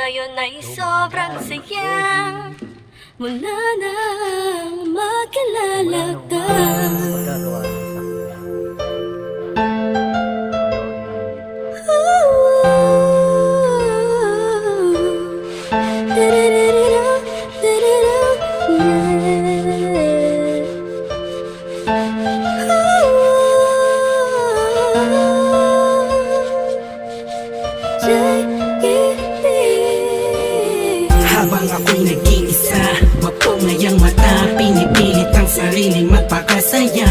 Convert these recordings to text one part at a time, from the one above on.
Ngayon ay sobrang saya mula nang makilala ka. Habang ako'y nag-iisa, mapungayang mata, pinipilit ang sarili magpakasaya.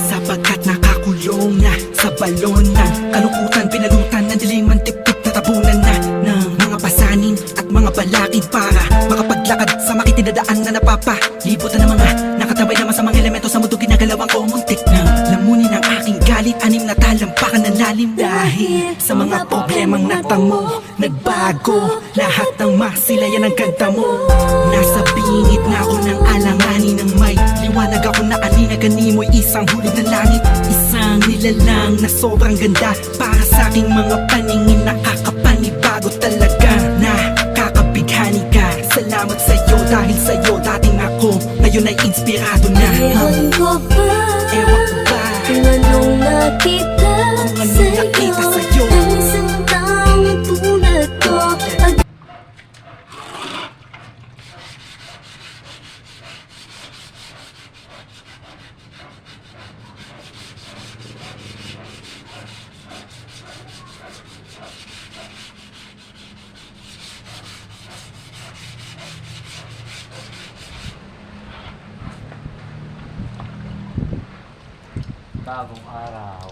Sapagkat nakakulong na sa balon ng kalungkutan, pinalutan ng dilim ang tip-tip na tabunan na ng mga pasanin at mga balakid para makapaglakad sa makitinadaan na napapalibutan ng mga nakatambay naman sa mga elemento sa mundo. Ginagalawang ko muntik na lamunin ang aking galit, anim na talampakan ng lalim. Dahil sa mga problemang natamo, nagbago lahat ng masilayan ng ganda mo. Nasa bingit na ako ng alanganin ng may liwanag ako na alinagani mo'y isang hulog ng langit. Isang nilalang na sobrang ganda para sa aking mga paningin, nakakapanibago talaga. Nakakabighani ka, salamat sa'yo, dahil sa'yo dating ako ngayon ay inspirado na. Ewan ko ba, Ewan ko ba kung anong nakita kung anong nakita sa'yo. Ang isang taong tulad ko. Bagong araw.